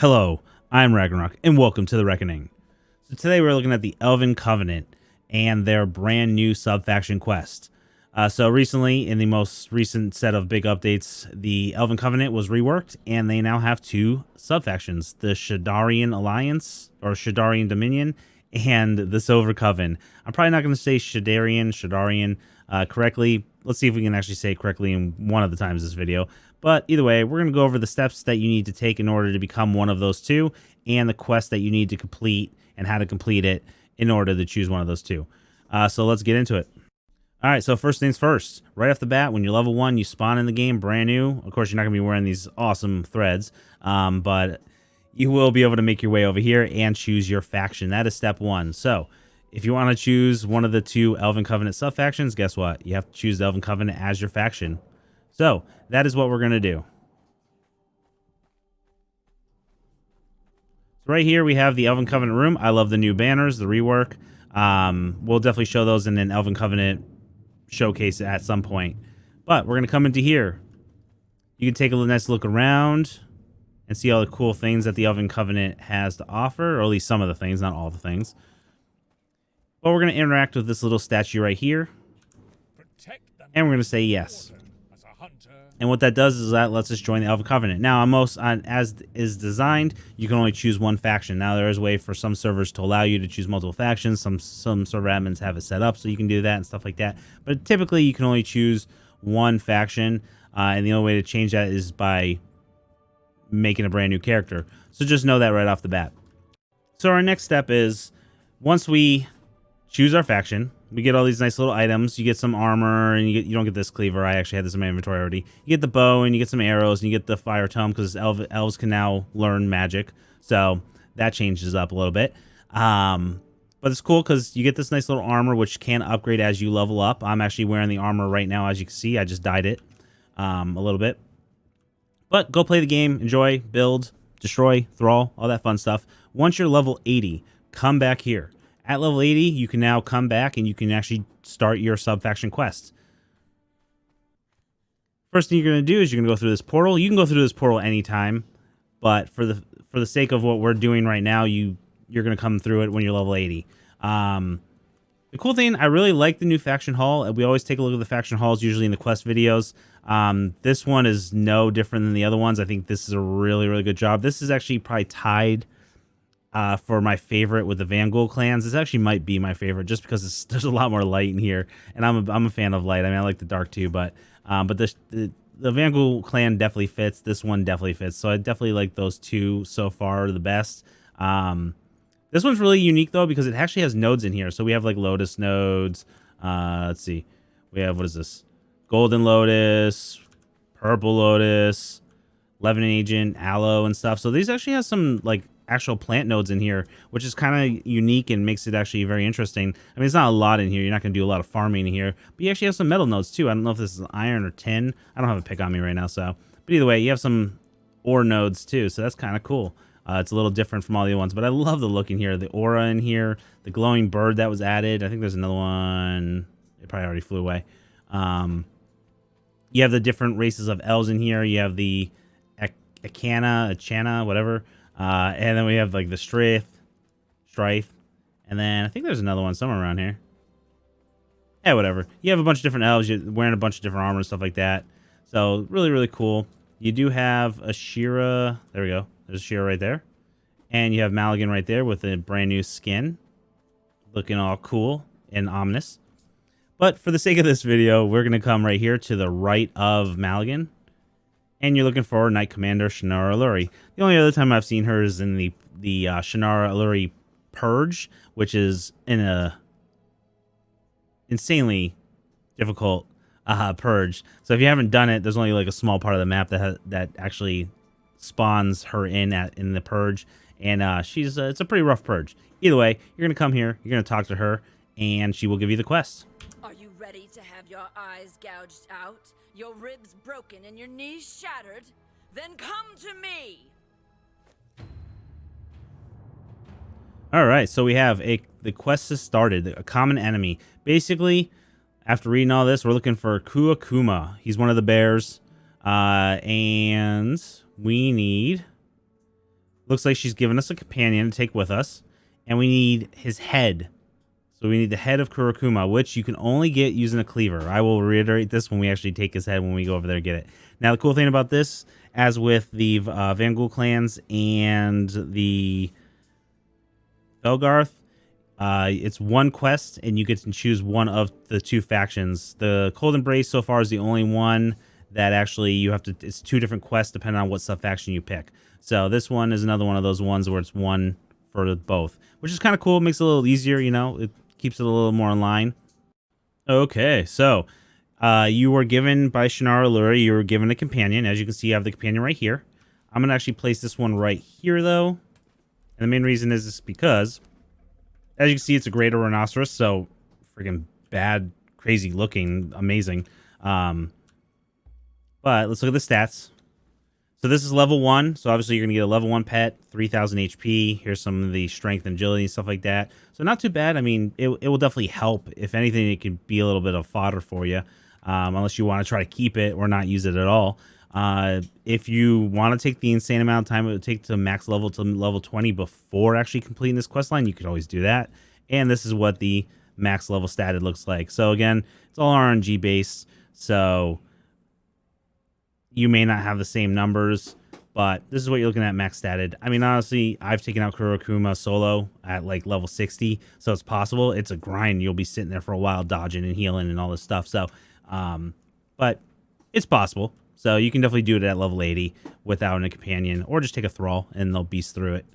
Hello, I'm Ragnarok, and welcome to the Reckoning. So today we're looking at the Elven Covenant and their brand new sub-faction quest. So recently, in the most recent set of big updates, the Elven Covenant was reworked, and they now have two sub-factions, the Shadaerion Alliance, or Shadaerion Dominion, and the Silver Coven. I'm probably not going to say Shadaerion correctly. Let's see if we can actually say it correctly in one of the times this video. But either way, we're going to go over the steps that you need to take in order to become one of those two, and the quest that you need to complete and how to complete it in order to choose one of those two. So let's get into it. All right, so first things first. Right off the bat, when you're level 1, you spawn in the game brand new. Of course, you're not going to be wearing these awesome threads, but you will be able to make your way over here and choose your faction. That is step 1. So if you want to choose one of the two Elven Covenant sub-factions, guess what? You have to choose the Elven Covenant as your faction. So that is what we're going to do. So right here we have the Elven Covenant room. I love the new banners, the rework. We'll definitely show those in an Elven Covenant showcase at some point. But we're going to come into here. You can take a nice look around and see all the cool things that the Elven Covenant has to offer, or at least some of the things, not all the things. But we're going to interact with this little statue right here. And we're going to say yes. And what that does is that lets us join the Elven Covenant. Now, as is designed, you can only choose one faction. Now, there is a way for some servers to allow you to choose multiple factions. Some server admins have it set up so you can do that and stuff like that. But typically, you can only choose one faction. And the only way to change that is by making a brand new character. So just know that right off the bat. So our next step is, once we choose our faction, we get all these nice little items. You get some armor, and you don't get this cleaver. I actually had this in my inventory already. You get the bow, and you get some arrows, and you get the fire tome, because elves can now learn magic. So that changes up a little bit. But it's cool because you get this nice little armor, which can upgrade as you level up. I'm actually wearing the armor right now, as you can see. I just dyed it a little bit. But go play the game, enjoy, build, destroy, thrall, all that fun stuff. Once you're level 80, come back here. At level 80, you can now come back and you can actually start your sub-faction quest. First thing you're going to do is you're going to go through this portal. You can go through this portal anytime, but for the sake of what we're doing right now, you're going to come through it when you're level 80. The cool thing, I really like the new faction hall. We always take a look at the faction halls, usually in the quest videos. This one is no different than the other ones. I think this is a really, really good job. This is actually probably tied for my favorite with the Vangul clans. This actually might be my favorite just because there's a lot more light in here, and I'm a fan of light. I mean, I like the dark too, but the Vangul clan definitely fits. This one definitely fits, so I definitely like those two so far the best. This one's really unique though because it actually has nodes in here. So we have like Lotus nodes. Let's see, we have, what is this? Golden Lotus, Purple Lotus, Leaven Agent, Aloe, and stuff. So these actually have some like actual plant nodes in here, which is kind of unique and makes it actually very interesting. I mean, it's not a lot in here. You're not going to do a lot of farming in here, but you actually have some metal nodes too. I don't know if this is iron or tin. I don't have a pick on me right now, so. But either way, you have some ore nodes too, so that's kind of cool. It's a little different from all the other ones, but I love the look in here. The aura in here, the glowing bird that was added. I think there's another one. It probably already flew away. You have the different races of elves in here. You have the Achana, whatever. And then we have like the Strife, and then I think there's another one somewhere around here. Yeah, whatever. You have a bunch of different elves. You're wearing a bunch of different armor and stuff like that. So really, really cool. You do have a Shira. There we go. There's a Shira right there. And you have Maligan right there with a brand new skin. Looking all cool and ominous. But for the sake of this video, we're going to come right here to the right of Maligan. And you're looking for Knight Commander Shannara Alury. The only other time I've seen her is in the Shannara Alury Purge, which is in a insanely difficult purge. So if you haven't done it, there's only like a small part of the map that actually spawns her in the purge, and it's a pretty rough purge. Either way, you're gonna come here, you're gonna talk to her, and she will give you the quest. Are you ready to have your eyes gouged out, your ribs broken, and your knees shattered? Then come to me! Alright, so we have the quest has started, a common enemy. Basically, after reading all this, we're looking for Kurokumo. He's one of the bears, and we need Looks like she's given us a companion to take with us, and we need his head. So we need the head of Kurokumo, which you can only get using a cleaver. I will reiterate this when we actually take his head when we go over there and get it. Now, the cool thing about this, as with the Van Ghoul clans and the Felgarth, it's one quest, and you get to choose one of the two factions. The Cold Embrace so far is the only one that actually you have to. It's two different quests depending on what sub-faction you pick. So this one is another one of those ones where it's one for both, which is kind of cool. It makes it a little easier, you know. It keeps it a little more in line. Okay, so you were given by Shannara Alury, you were given a companion. As you can see, you have the companion right here. I'm going to actually place this one right here, though. And the main reason is because, as you can see, it's a greater rhinoceros, so freaking bad, crazy looking, amazing. But let's look at the stats. So this is level 1, so obviously you're going to get a level 1 pet, 3,000 HP. Here's some of the strength and agility and stuff like that. So not too bad. I mean, it will definitely help. If anything, it could be a little bit of fodder for you, unless you want to try to keep it or not use it at all. If you want to take the insane amount of time it would take to max level to level 20 before actually completing this quest line, you could always do that. And this is what the max level statted looks like. So again, it's all RNG based, so you may not have the same numbers, but this is what you're looking at max statted. I mean, honestly, I've taken out Kurokumo solo at like level 60, so it's possible. It's a grind. You'll be sitting there for a while dodging and healing and all this stuff. So, but it's possible. So you can definitely do it at level 80 without a companion, or just take a thrall and they'll beast through it.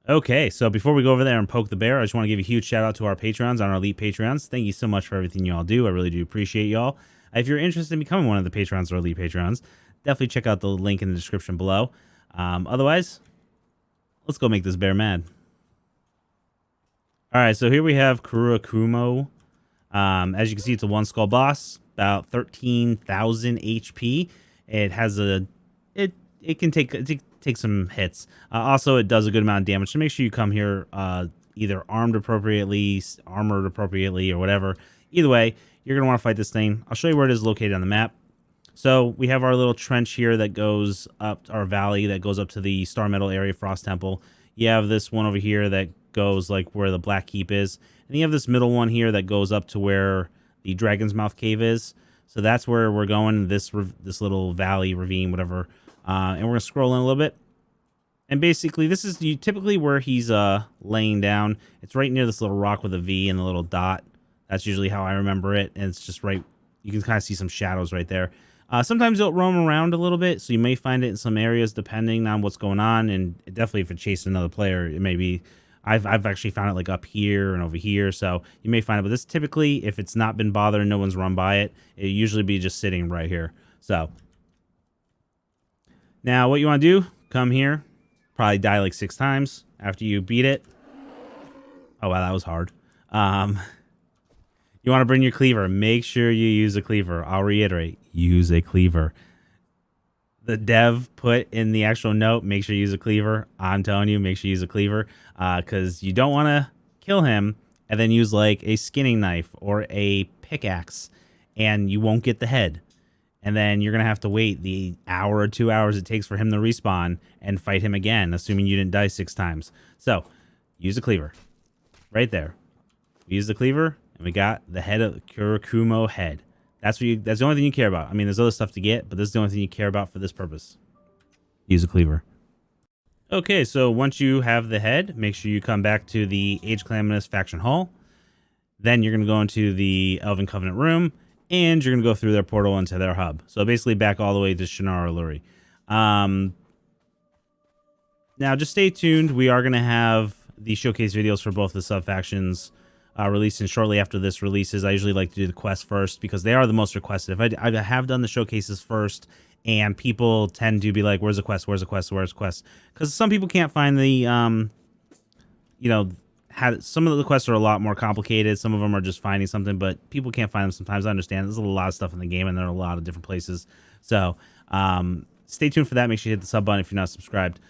Okay, so before we go over there and poke the bear, I just want to give a huge shout out to our Patrons, on our elite Patrons. Thank you so much for everything you all do. I really do appreciate y'all. If you're interested in becoming one of the Patrons or elite Patrons, definitely check out the link in the description below. Otherwise, let's go make this bear mad. All right, so here we have Kurukumo. As you can see, it's a one skull boss, about 13,000 HP. It has a it can take some hits. Also, it does a good amount of damage. So make sure you come here either armed appropriately, armored appropriately, or whatever. Either way, you're gonna want to fight this thing. I'll show you where it is located on the map. So we have our little trench here that goes up, our valley that goes up to the Star Metal area, Frost Temple. You have this one over here that goes like where the Black Keep is. And you have this middle one here that goes up to where the Dragon's Mouth Cave is. So that's where we're going, this little valley, ravine, whatever. And we're going to scroll in a little bit. And basically, this is typically where he's laying down. It's right near this little rock with a V and a little dot. That's usually how I remember it. And it's just right, you can kind of see some shadows right there. Sometimes it'll roam around a little bit, so you may find it in some areas depending on what's going on, and definitely if it chases another player, it may be. I've actually found it like up here and over here, so you may find it. But this typically, if it's not been bothered and no one's run by it, it usually be just sitting right here. So now what you want to do, come here, probably die like 6 times after you beat it. Oh wow, that was hard. You want to bring your cleaver. Make sure you use a cleaver. I'll reiterate, use a cleaver. The dev put in the actual note, make sure you use a cleaver. I'm telling you, make sure you use a cleaver, because you don't want to kill him and then use like a skinning knife or a pickaxe, and you won't get the head. And then you're going to have to wait the hour or 2 hours it takes for him to respawn and fight him again, assuming you didn't die 6 times. So, use a cleaver. Right there. Use the cleaver. And we got the head of Kurokumo head. That's the only thing you care about. I mean, there's other stuff to get, but this is the only thing you care about for this purpose. Use a cleaver. Okay, so once you have the head, make sure you come back to the Age of Calamitous faction hall. Then you're going to go into the Elven Covenant room, and you're going to go through their portal into their hub. So basically back all the way to Shannara Alury. Now, just stay tuned. We are going to have the showcase videos for both the sub-factions releasing shortly after this releases. I usually like to do the quests first because they are the most requested. If I have done the showcases first, and people tend to be like, where's the quest, where's the quest, where's the quest? Because some people can't find the, you know, some of the quests are a lot more complicated. Some of them are just finding something, but people can't find them sometimes. I understand. There's a lot of stuff in the game, and there are a lot of different places. So stay tuned for that. Make sure you hit the sub button if you're not subscribed.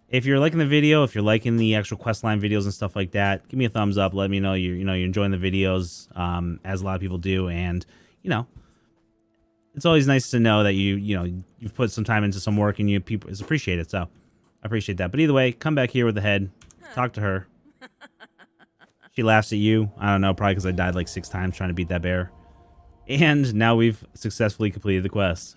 If you're liking the video, if you're liking the actual questline videos and stuff like that, give me a thumbs up. Let me know you're enjoying the videos, as a lot of people do. And, you know, it's always nice to know that you've put some time into some work and people appreciate it. So I appreciate that. But either way, come back here with the head. Talk to her. She laughs at you. I don't know, probably because I died like 6 times trying to beat that bear. And now we've successfully completed the quest.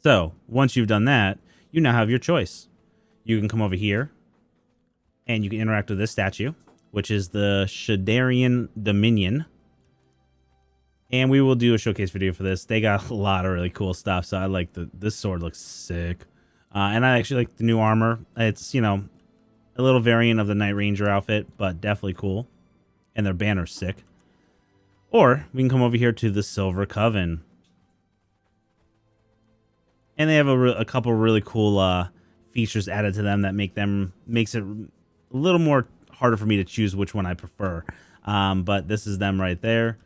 So, once you've done that, you now have your choice. You can come over here, and you can interact with this statue, which is the Shadaerion Dominion. And we will do a showcase video for this. They got a lot of really cool stuff, so I like this sword looks sick. And I actually like the new armor. It's, you know, a little variant of the Night Ranger outfit, but definitely cool. And their banner's sick. Or we can come over here to the Silver Coven. And they have a couple really cool features added to them that makes it a little more harder for me to choose which one I prefer. But this is them right there.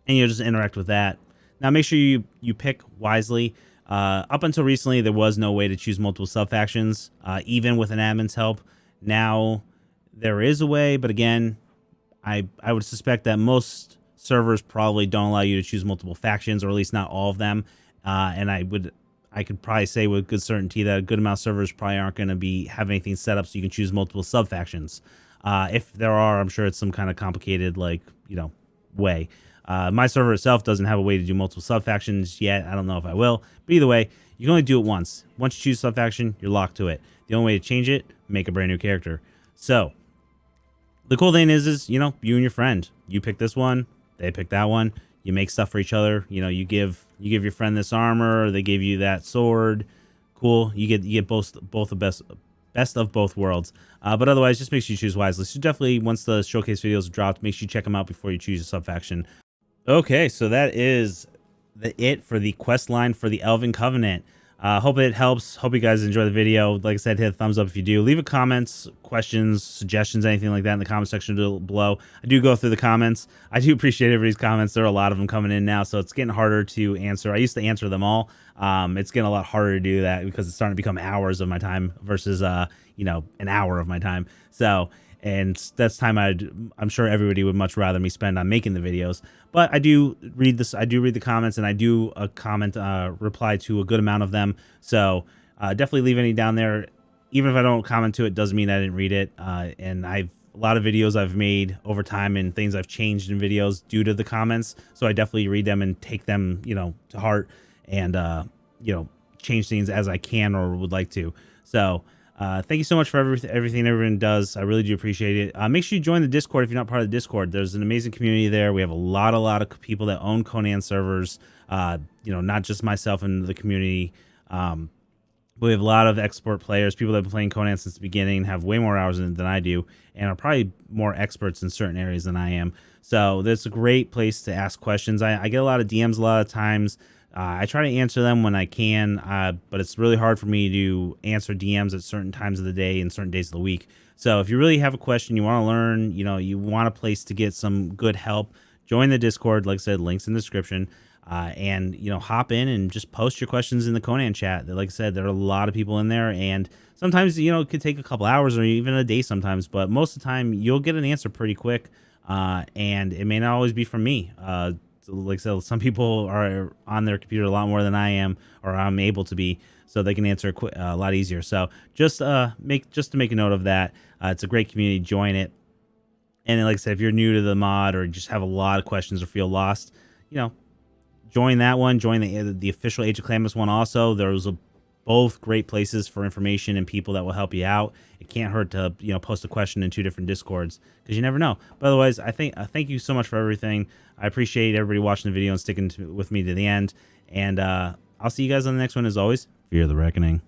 And you'll just interact with that. Now make sure you pick wisely. Up until recently, there was no way to choose multiple sub-factions, even with an admin's help. Now there is a way, but again, I would suspect that most servers probably don't allow you to choose multiple factions, or at least not all of them. And I could probably say with good certainty that a good amount of servers probably aren't going to have anything set up so you can choose multiple sub-factions. If there are, I'm sure it's some kind of complicated, like, you know, way. My server itself doesn't have a way to do multiple sub-factions yet. I don't know if I will. But either way, you can only do it once. Once you choose sub-faction, you're locked to it. The only way to change it, make a brand new character. So, the cool thing is, you know, you and your friend, you pick this one, they pick that one, you make stuff for each other. You know, you give your friend this armor, they give you that sword. Cool. You get both the best of both worlds. But otherwise, just make sure you choose wisely. So definitely, once the showcase videos are dropped, make sure you check them out before you choose a sub-faction. Okay, so that is it for the quest line for the Elven Covenant. Hope it helps. Hope you guys enjoy the video. Like I said, hit a thumbs up if you do. Leave a comments, questions, suggestions, anything like that in the comment section below. I do go through the comments. I do appreciate everybody's comments. There are a lot of them coming in now, so it's getting harder to answer. I used to answer them all. It's getting a lot harder to do that because it's starting to become hours of my time versus, you know, an hour of my time. So, and that's time I'm sure everybody would much rather me spend on making the videos. But I do read this. I do read the comments, and I do reply to a good amount of them. So definitely leave any down there. Even if I don't comment to it, doesn't mean I didn't read it. And a lot of videos I've made over time and things I've changed in videos due to the comments. So I definitely read them and take them, you know, to heart, and you know, change things as I can or would like to. So. Thank you so much for everything everyone does. I really do appreciate it. Make sure you join the Discord if you're not part of the Discord. There's an amazing community there. We have a lot of people that own Conan servers. You know, not just myself and the community. We have a lot of expert players, people that have been playing Conan since the beginning, have way more hours in it than I do, and are probably more experts in certain areas than I am. So that's a great place to ask questions. I get a lot of DMs a lot of times. I try to answer them when I can, but it's really hard for me to answer DMs at certain times of the day and certain days of the week. So if you really have a question, you want to learn, you know, you want a place to get some good help, join the Discord. Like I said, links in the description. And, you know, hop in and just post your questions in the Conan chat. Like I said, there are a lot of people in there, and sometimes, you know, it could take a couple hours or even a day sometimes, but most of the time you'll get an answer pretty quick. And it may not always be from me. Like I said, some people are on their computer a lot more than I am, or I'm able to be, so they can answer a lot easier. So just to make a note of that. It's a great community. Join it. And then, like I said, if you're new to the mod or just have a lot of questions or feel lost, you know, join that one. Join the official Age of Calamitous one also. There's both great places for information and people that will help you out. It can't hurt to, you know, post a question in 2 different Discords, because you never know. But otherwise, thank you so much for everything. I appreciate everybody watching the video and sticking with me to the end. And I'll see you guys on the next one. As always, fear the reckoning.